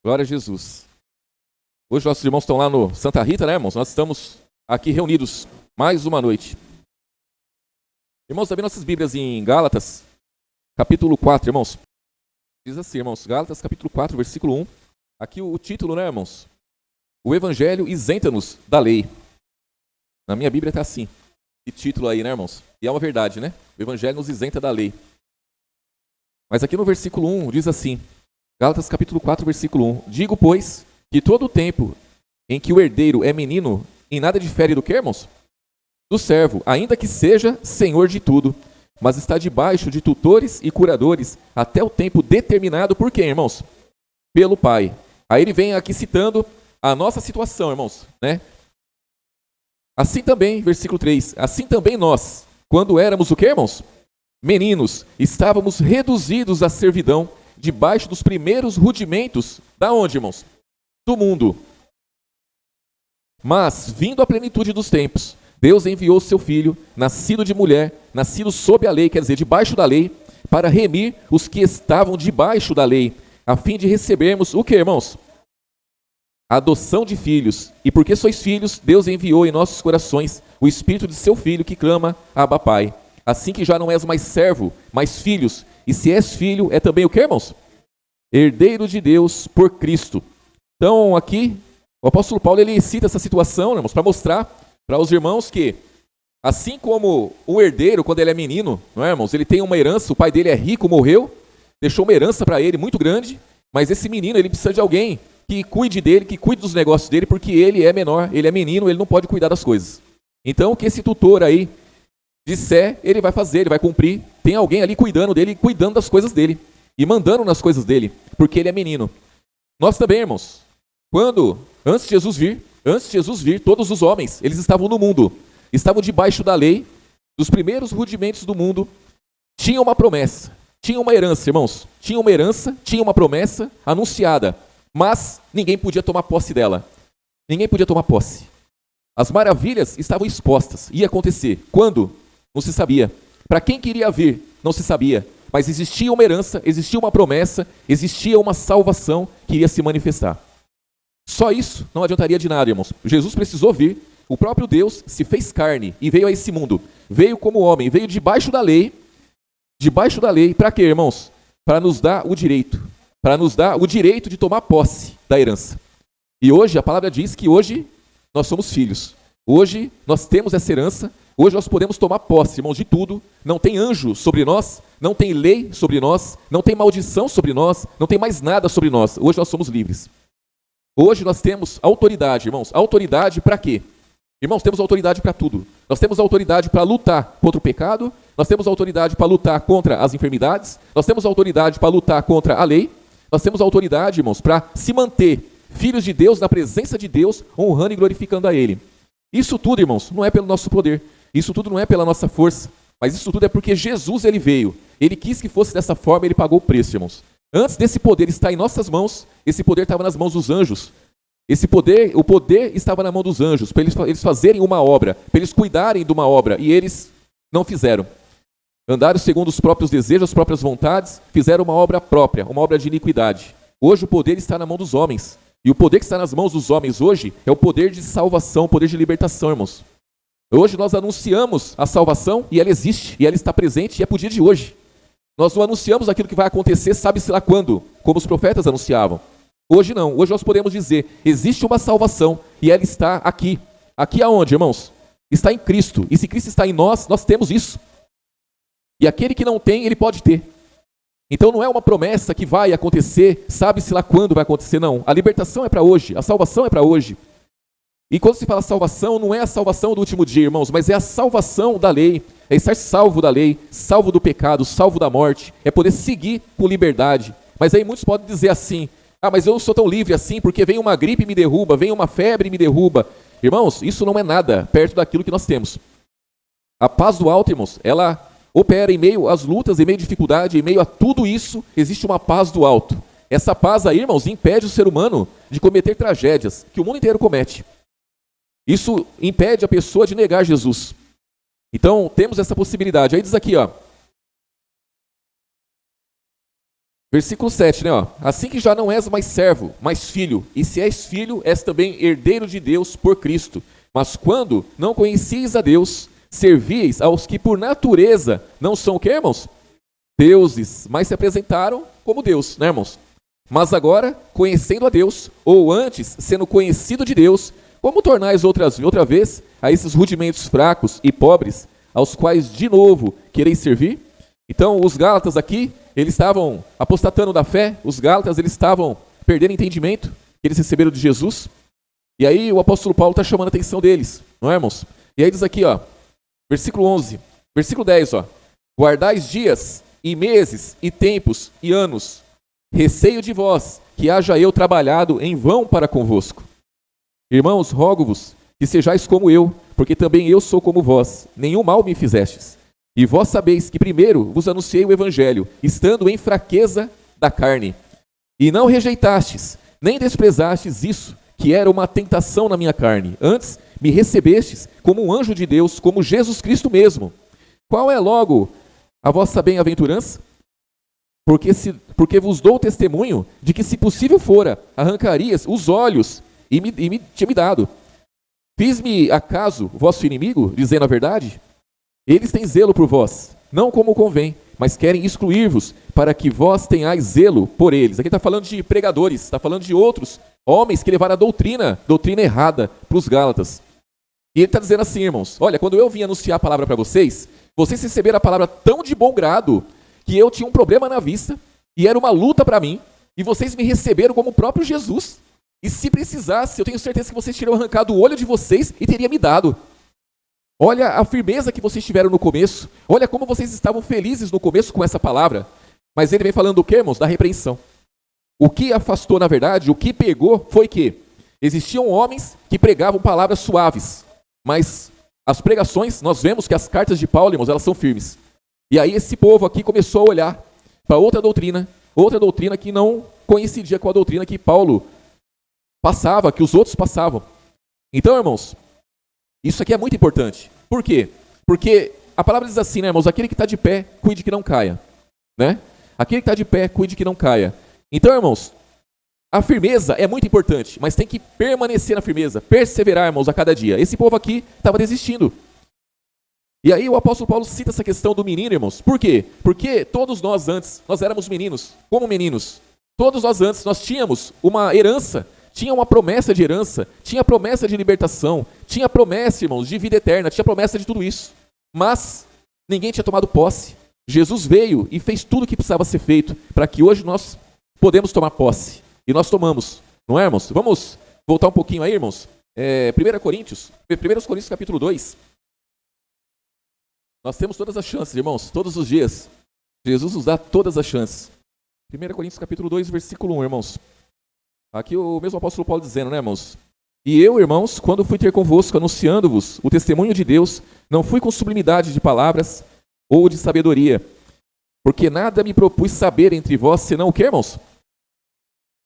Glória a Jesus. Hoje nossos irmãos estão lá no Santa Rita, né, irmãos? Nós estamos aqui reunidos mais uma noite. Irmãos, também nossas Bíblias em Gálatas, capítulo 4, irmãos. Diz assim, irmãos, Gálatas, capítulo 4, versículo 1. Aqui o título, né, irmãos? O Evangelho isenta-nos da lei. Na minha Bíblia está assim. Que título aí, né, irmãos? E é uma verdade, né? O Evangelho nos isenta da lei. Mas aqui no versículo 1 diz assim, Gálatas capítulo 4, versículo 1. Digo, pois, que todo o tempo em que o herdeiro é menino, em nada difere do que, irmãos? Do servo, ainda que seja senhor de tudo, mas está debaixo de tutores e curadores até o tempo determinado por quem, irmãos? Pelo Pai. Aí ele vem aqui citando a nossa situação, irmãos, né? Assim também, versículo 3, assim também nós, quando éramos o que, irmãos? Meninos, estávamos reduzidos à servidão, debaixo dos primeiros rudimentos, da onde, irmãos? Do mundo. Mas, vindo a plenitude dos tempos, Deus enviou seu Filho, nascido de mulher, nascido sob a lei, quer dizer, debaixo da lei, para remir os que estavam debaixo da lei, a fim de recebermos o que, irmãos? A adoção de filhos. E porque sois filhos, Deus enviou em nossos corações o Espírito de seu Filho que clama, Abba, Pai. Assim que já não és mais servo, mas filhos. E se és filho, é também o que, irmãos? Herdeiro de Deus por Cristo. Então, aqui, o apóstolo Paulo, ele cita essa situação, irmãos, para mostrar para os irmãos que, assim como o herdeiro, quando ele é menino, não é, irmãos? Ele tem uma herança, o pai dele é rico, morreu, deixou uma herança para ele muito grande, mas esse menino, ele precisa de alguém que cuide dele, que cuide dos negócios dele, porque ele é menor, ele é menino, ele não pode cuidar das coisas. Então, o que esse tutor aí disser, ele vai fazer, ele vai cumprir. Tem alguém ali cuidando dele, cuidando das coisas dele e mandando nas coisas dele, porque ele é menino. Nós também, irmãos, antes de Jesus vir, todos os homens, eles estavam no mundo, estavam debaixo da lei, dos primeiros rudimentos do mundo, tinham uma promessa, tinham uma herança, irmãos, tinha uma herança, tinha uma promessa anunciada, mas ninguém podia tomar posse dela. Ninguém podia tomar posse. As maravilhas estavam expostas, ia acontecer. Quando? Não se sabia. Para quem queria vir, não se sabia. Mas existia uma herança, existia uma promessa, existia uma salvação que iria se manifestar. Só isso não adiantaria de nada, irmãos. Jesus precisou vir, o próprio Deus se fez carne e veio a esse mundo. Veio como homem, veio debaixo da lei. Debaixo da lei, para quê, irmãos? Para nos dar o direito. Para nos dar o direito de tomar posse da herança. E hoje, a palavra diz que hoje nós somos filhos. Hoje nós temos essa herança. Hoje nós podemos tomar posse, irmãos, de tudo. Não tem anjo sobre nós, não tem lei sobre nós, não tem maldição sobre nós, não tem mais nada sobre nós. Hoje nós somos livres. Hoje nós temos autoridade, irmãos. Autoridade para quê? Irmãos, temos autoridade para tudo. Nós temos autoridade para lutar contra o pecado, nós temos autoridade para lutar contra as enfermidades, nós temos autoridade para lutar contra a lei, nós temos autoridade, irmãos, para se manter filhos de Deus, na presença de Deus, honrando e glorificando a Ele. Isso tudo, irmãos, não é pelo nosso poder. Isso tudo não é pela nossa força, mas isso tudo é porque Jesus, ele veio. Ele quis que fosse dessa forma, ele pagou o preço, irmãos. Antes desse poder estar em nossas mãos, esse poder estava nas mãos dos anjos. O poder estava na mão dos anjos, para eles fazerem uma obra, para eles cuidarem de uma obra, e eles não fizeram. Andaram segundo os próprios desejos, as próprias vontades, fizeram uma obra própria, uma obra de iniquidade. Hoje o poder está na mão dos homens. E o poder que está nas mãos dos homens hoje é o poder de salvação, o poder de libertação, irmãos. Hoje nós anunciamos a salvação e ela existe, e ela está presente e é por dia de hoje. Nós não anunciamos aquilo que vai acontecer, sabe-se lá quando, como os profetas anunciavam. Hoje não, hoje nós podemos dizer, existe uma salvação e ela está aqui. Aqui aonde, irmãos? Está em Cristo, e se Cristo está em nós, nós temos isso. E aquele que não tem, ele pode ter. Então não é uma promessa que vai acontecer, sabe-se lá quando vai acontecer, não. A libertação é para hoje, a salvação é para hoje. E quando se fala salvação, não é a salvação do último dia, irmãos, mas é a salvação da lei, é estar salvo da lei, salvo do pecado, salvo da morte, é poder seguir com liberdade. Mas aí muitos podem dizer assim, mas eu não sou tão livre assim, porque vem uma gripe e me derruba, vem uma febre e me derruba. Irmãos, isso não é nada perto daquilo que nós temos. A paz do alto, irmãos, ela opera em meio às lutas, em meio à dificuldade, em meio a tudo isso, existe uma paz do alto. Essa paz aí, irmãos, impede o ser humano de cometer tragédias que o mundo inteiro comete. Isso impede a pessoa de negar Jesus. Então, temos essa possibilidade. Aí diz aqui, Versículo 7, né? Ó. Assim que já não és mais servo, mas filho, e se és filho, és também herdeiro de Deus por Cristo. Mas quando não conhecieis a Deus, servíeis aos que por natureza não são o quê, irmãos? Deuses, mas se apresentaram como Deus, né, irmãos? Mas agora, conhecendo a Deus, ou antes, sendo conhecido de Deus, como tornais outra vez a esses rudimentos fracos e pobres, aos quais de novo quereis servir? Então, os Gálatas aqui, eles estavam apostatando da fé, os Gálatas, eles estavam perdendo entendimento que eles receberam de Jesus. E aí o apóstolo Paulo está chamando a atenção deles, não é, irmãos? E aí diz aqui, ó, versículo 11, versículo 10, ó, guardais dias e meses e tempos e anos, receio de vós, que haja eu trabalhado em vão para convosco. Irmãos, rogo-vos que sejais como eu, porque também eu sou como vós, nenhum mal me fizestes. E vós sabeis que primeiro vos anunciei o evangelho, estando em fraqueza da carne. E não rejeitastes, nem desprezastes isso, que era uma tentação na minha carne. Antes, me recebestes como um anjo de Deus, como Jesus Cristo mesmo. Qual é logo a vossa bem-aventurança? Porque vos dou testemunho de que, se possível fora, arrancarias os olhos e me tinha me dado. Fiz-me acaso vosso inimigo, dizendo a verdade? Eles têm zelo por vós, não como convém, mas querem excluir-vos, para que vós tenhais zelo por eles. Aqui está falando de pregadores, está falando de outros homens que levaram a doutrina errada para os Gálatas. E ele está dizendo assim, irmãos, olha, quando eu vim anunciar a palavra para vocês, vocês receberam a palavra tão de bom grado, que eu tinha um problema na vista, e era uma luta para mim, e vocês me receberam como o próprio Jesus. E se precisasse, eu tenho certeza que vocês teriam arrancado o olho de vocês e teriam me dado. Olha a firmeza que vocês tiveram no começo. Olha como vocês estavam felizes no começo com essa palavra. Mas ele vem falando do quê, irmãos? Da repreensão. O que afastou, na verdade, o que pegou foi que existiam homens que pregavam palavras suaves. Mas as pregações, nós vemos que as cartas de Paulo, irmãos, elas são firmes. E aí esse povo aqui começou a olhar para outra doutrina que não coincidia com a doutrina que Paulo passava, que os outros passavam. Então, irmãos, isso aqui é muito importante. Por quê? Porque a palavra diz assim, né, irmãos? Aquele que está de pé, cuide que não caia. Né? Aquele que está de pé, cuide que não caia. Então, irmãos, a firmeza é muito importante, mas tem que permanecer na firmeza, perseverar, irmãos, a cada dia. Esse povo aqui estava desistindo. E aí o apóstolo Paulo cita essa questão do menino, irmãos. Por quê? Porque todos nós antes, nós éramos meninos. Como meninos? Todos nós antes, nós tínhamos uma herança, tinha uma promessa de herança, tinha promessa de libertação, tinha promessa, irmãos, de vida eterna, tinha promessa de tudo isso. Mas ninguém tinha tomado posse. Jesus veio e fez tudo o que precisava ser feito para que hoje nós podemos tomar posse. E nós tomamos, não é, irmãos? Vamos voltar um pouquinho aí, irmãos. 1 Coríntios capítulo 2. Nós temos todas as chances, irmãos, todos os dias. Jesus nos dá todas as chances. 1 Coríntios capítulo 2, versículo 1, irmãos. Aqui o mesmo apóstolo Paulo dizendo, né, irmãos? E eu, irmãos, quando fui ter convosco, anunciando-vos o testemunho de Deus, não fui com sublimidade de palavras ou de sabedoria, porque nada me propus saber entre vós, senão o que, irmãos?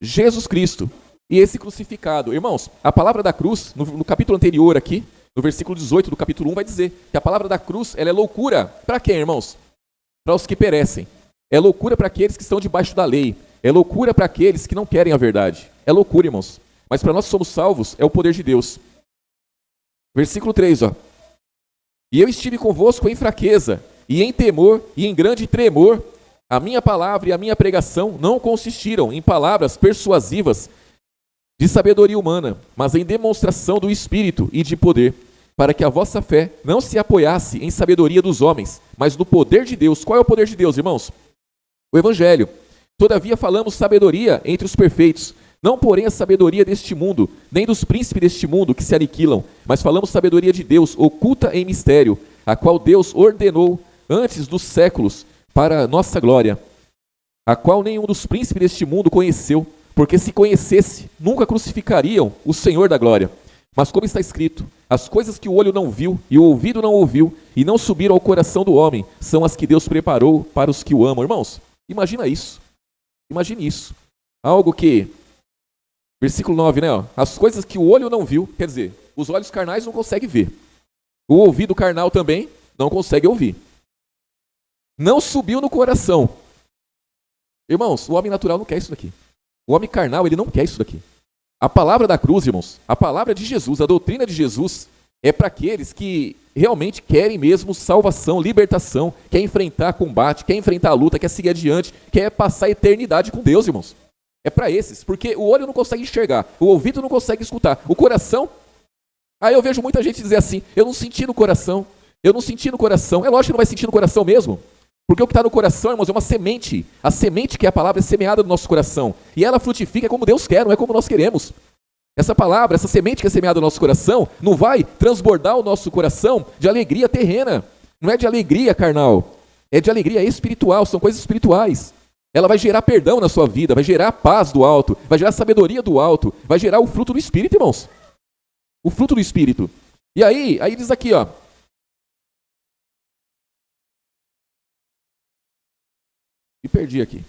Jesus Cristo e esse crucificado. Irmãos, a palavra da cruz, no capítulo anterior aqui, no versículo 18 do capítulo 1, vai dizer que a palavra da cruz, ela é loucura para quem, irmãos? Para os que perecem. É loucura para aqueles que estão debaixo da lei. É loucura para aqueles que não querem a verdade. É loucura, irmãos. Mas para nós que somos salvos, é o poder de Deus. Versículo 3, ó. E eu estive convosco em fraqueza, e em temor, e em grande tremor. A minha palavra e a minha pregação não consistiram em palavras persuasivas de sabedoria humana, mas em demonstração do Espírito e de poder, para que a vossa fé não se apoiasse em sabedoria dos homens, mas no poder de Deus. Qual é o poder de Deus, irmãos? O Evangelho. Todavia falamos sabedoria entre os perfeitos, não porém a sabedoria deste mundo, nem dos príncipes deste mundo que se aniquilam, mas falamos sabedoria de Deus, oculta em mistério, a qual Deus ordenou antes dos séculos para nossa glória, a qual nenhum dos príncipes deste mundo conheceu, porque se conhecesse, nunca crucificariam o Senhor da glória. Mas como está escrito, as coisas que o olho não viu e o ouvido não ouviu e não subiram ao coração do homem, são as que Deus preparou para os que o amam. Irmãos, imagina isso. Imagine isso. Algo que, versículo 9, né? Ó, as coisas que o olho não viu, quer dizer, os olhos carnais não conseguem ver. O ouvido carnal também não consegue ouvir. Não subiu no coração. Irmãos, o homem natural não quer isso daqui. O homem carnal, ele não quer isso daqui. A palavra da cruz, irmãos, a palavra de Jesus, a doutrina de Jesus, é para aqueles que realmente querem mesmo salvação, libertação, quer enfrentar combate, quer enfrentar a luta, quer seguir adiante, quer passar a eternidade com Deus, irmãos. É para esses, porque o olho não consegue enxergar, o ouvido não consegue escutar, o coração... Aí eu vejo muita gente dizer assim, eu não senti no coração, eu não senti no coração. É lógico que não vai sentir no coração mesmo, porque o que está no coração, irmãos, é uma semente. A semente que é a palavra é semeada no nosso coração, e ela frutifica como Deus quer, não é como nós queremos. Essa palavra, essa semente que é semeada no nosso coração, não vai transbordar o nosso coração de alegria terrena, não é de alegria carnal, é de alegria espiritual, são coisas espirituais. Ela vai gerar perdão na sua vida, vai gerar paz do alto, vai gerar sabedoria do alto, vai gerar o fruto do Espírito, irmãos. O fruto do Espírito. E aí diz aqui, ó. Me perdi aqui.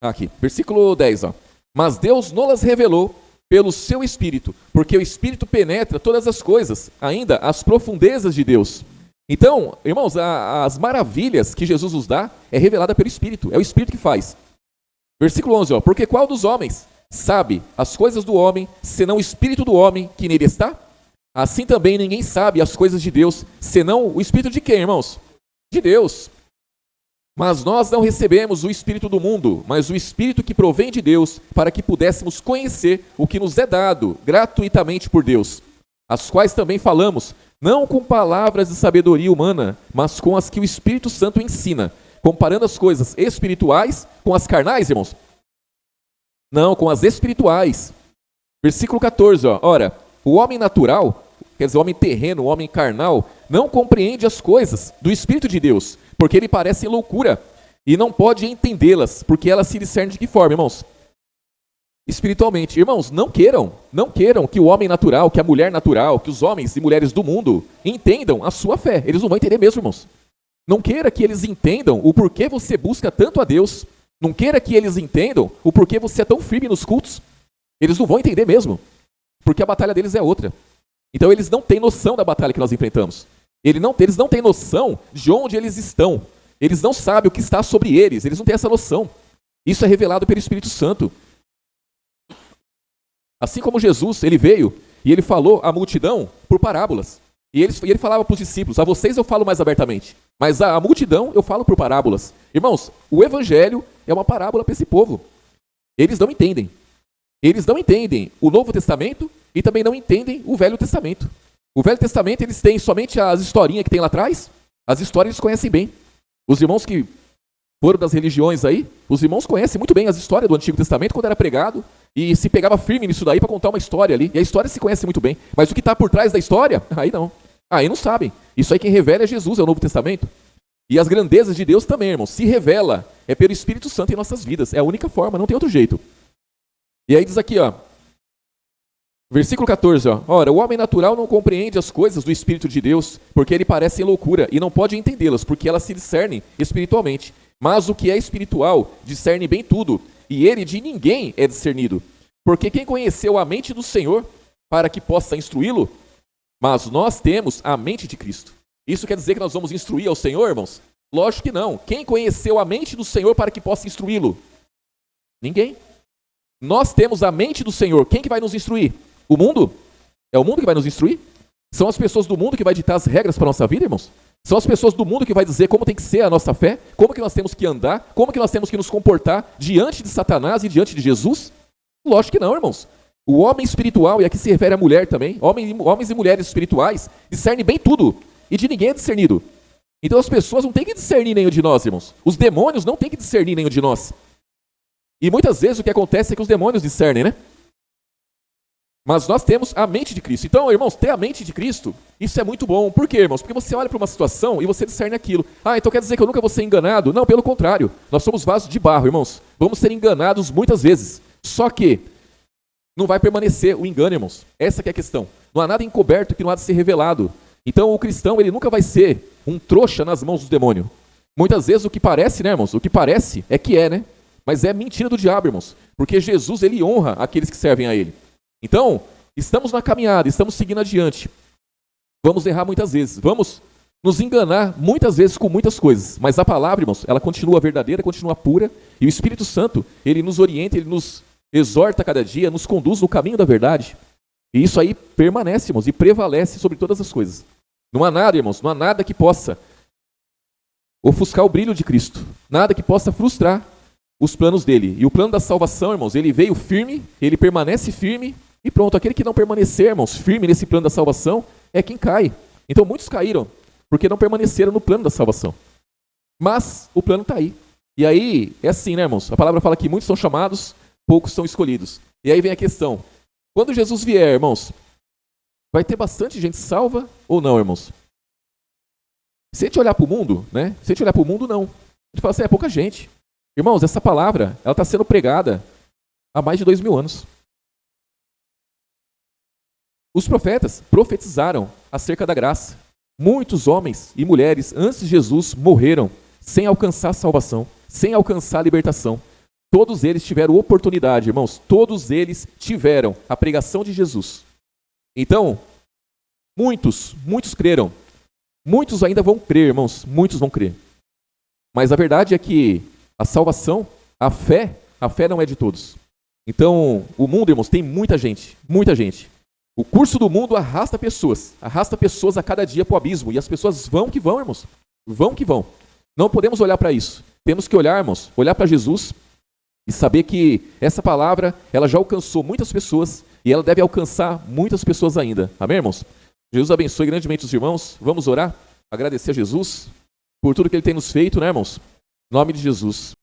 Aqui, versículo 10, ó. Mas Deus nos revelou pelo seu Espírito, porque o Espírito penetra todas as coisas, ainda as profundezas de Deus. Então, irmãos, as maravilhas que Jesus nos dá é revelada pelo Espírito, é o Espírito que faz. Versículo 11, ó. Porque qual dos homens sabe as coisas do homem, senão o Espírito do homem que nele está? Assim também ninguém sabe as coisas de Deus, senão o Espírito de quem, irmãos? De Deus. Mas nós não recebemos o Espírito do mundo, mas o Espírito que provém de Deus, para que pudéssemos conhecer o que nos é dado gratuitamente por Deus, as quais também falamos, não com palavras de sabedoria humana, mas com as que o Espírito Santo ensina, comparando as coisas espirituais com as carnais, irmãos? Não, com as espirituais. Versículo 14, ó. Ora, o homem natural, quer dizer, o homem terreno, o homem carnal, não compreende as coisas do Espírito de Deus, porque ele parece loucura, e não pode entendê-las, porque elas se discernem de que forma, irmãos? Espiritualmente. Irmãos, não queiram que o homem natural, que a mulher natural, que os homens e mulheres do mundo entendam a sua fé. Eles não vão entender mesmo, irmãos. Não queira que eles entendam o porquê você busca tanto a Deus. Não queira que eles entendam o porquê você é tão firme nos cultos. Eles não vão entender mesmo, porque a batalha deles é outra. Então eles não têm noção da batalha que nós enfrentamos. Eles não têm noção de onde eles estão. Eles não sabem o que está sobre eles. Eles não têm essa noção. Isso é revelado pelo Espírito Santo. Assim como Jesus, ele veio e ele falou à multidão por parábolas. E ele falava para os discípulos, a vocês eu falo mais abertamente, mas a multidão eu falo por parábolas. Irmãos, o Evangelho é uma parábola para esse povo. Eles não entendem. Eles não entendem o Novo Testamento e também não entendem o Velho Testamento. O Velho Testamento, eles têm somente as historinhas que tem lá atrás. As histórias eles conhecem bem. Os irmãos que foram das religiões aí, os irmãos conhecem muito bem as histórias do Antigo Testamento quando era pregado e se pegava firme nisso daí para contar uma história ali. E a história se conhece muito bem. Mas o que está por trás da história, aí não. Aí não sabem. Isso aí quem revela é Jesus, é o Novo Testamento. E as grandezas de Deus também, irmãos, se revela é pelo Espírito Santo em nossas vidas. É a única forma, não tem outro jeito. E aí diz aqui, ó, versículo 14, ó. Ora, o homem natural não compreende as coisas do Espírito de Deus, porque ele parece loucura, e não pode entendê-las, porque elas se discernem espiritualmente. Mas o que é espiritual discerne bem tudo, e ele de ninguém é discernido. Porque quem conheceu a mente do Senhor para que possa instruí-lo? Mas nós temos a mente de Cristo. Isso quer dizer que nós vamos instruir ao Senhor, irmãos? Lógico que não. Quem conheceu a mente do Senhor para que possa instruí-lo? Ninguém. Nós temos a mente do Senhor. Quem que vai nos instruir? O mundo? É o mundo que vai nos instruir? São as pessoas do mundo que vai ditar as regras para a nossa vida, irmãos? São as pessoas do mundo que vai dizer como tem que ser a nossa fé? Como que nós temos que andar? Como que nós temos que nos comportar diante de Satanás e diante de Jesus? Lógico que não, irmãos. O homem espiritual, e aqui se refere à mulher também, homens e mulheres espirituais, discernem bem tudo, e de ninguém é discernido. Então as pessoas não têm que discernir nenhum de nós, irmãos. Os demônios não têm que discernir nenhum de nós. E muitas vezes o que acontece é que os demônios discernem, né? Mas nós temos a mente de Cristo. Então, irmãos, ter a mente de Cristo, isso é muito bom. Por quê, irmãos? Porque você olha para uma situação e você discerne aquilo. Ah, então quer dizer que eu nunca vou ser enganado? Não, pelo contrário. Nós somos vasos de barro, irmãos. Vamos ser enganados muitas vezes. Só que não vai permanecer o engano, irmãos. Essa que é a questão. Não há nada encoberto que não há de ser revelado. Então, o cristão, ele nunca vai ser um trouxa nas mãos do demônio. Muitas vezes o que parece, né, irmãos? O que parece é que é, né? Mas é mentira do diabo, irmãos. Porque Jesus, ele honra aqueles que servem a ele. Então, estamos na caminhada, estamos seguindo adiante. Vamos errar muitas vezes. Vamos nos enganar muitas vezes com muitas coisas, mas a palavra, irmãos, ela continua verdadeira, continua pura, e o Espírito Santo, ele nos orienta, ele nos exorta cada dia, nos conduz no caminho da verdade, e isso aí permanece, irmãos, e prevalece sobre todas as coisas. Não há nada, irmãos, não há nada que possa ofuscar o brilho de Cristo, nada que possa frustrar os planos dele. E o plano da salvação, irmãos, ele veio firme, ele permanece firme, e pronto, aquele que não permanecer, irmãos, firme nesse plano da salvação, é quem cai. Então muitos caíram, porque não permaneceram no plano da salvação. Mas o plano está aí. E aí, é assim, né, irmãos? A palavra fala que muitos são chamados, poucos são escolhidos. E aí vem a questão, quando Jesus vier, irmãos, vai ter bastante gente salva ou não, irmãos? Se a gente olhar para o mundo, né? Se a gente olhar para o mundo, não. A gente fala assim, é pouca gente. Irmãos, essa palavra, ela está sendo pregada há mais de 2000 anos. Os profetas profetizaram acerca da graça. Muitos homens e mulheres antes de Jesus morreram sem alcançar a salvação, sem alcançar a libertação. Todos eles tiveram oportunidade, irmãos. Todos eles tiveram a pregação de Jesus. Então, muitos creram. Muitos ainda vão crer, irmãos. Muitos vão crer. Mas a verdade é que a salvação, a fé não é de todos. Então, o mundo, irmãos, tem muita gente, muita gente. O curso do mundo arrasta pessoas a cada dia para o abismo. E as pessoas vão que vão, irmãos. Vão que vão. Não podemos olhar para isso. Temos que olhar, irmãos, olhar para Jesus e saber que essa palavra, ela já alcançou muitas pessoas e ela deve alcançar muitas pessoas ainda. Amém, irmãos? Jesus abençoe grandemente os irmãos. Vamos orar, agradecer a Jesus por tudo que ele tem nos feito, né, irmãos? Em nome de Jesus.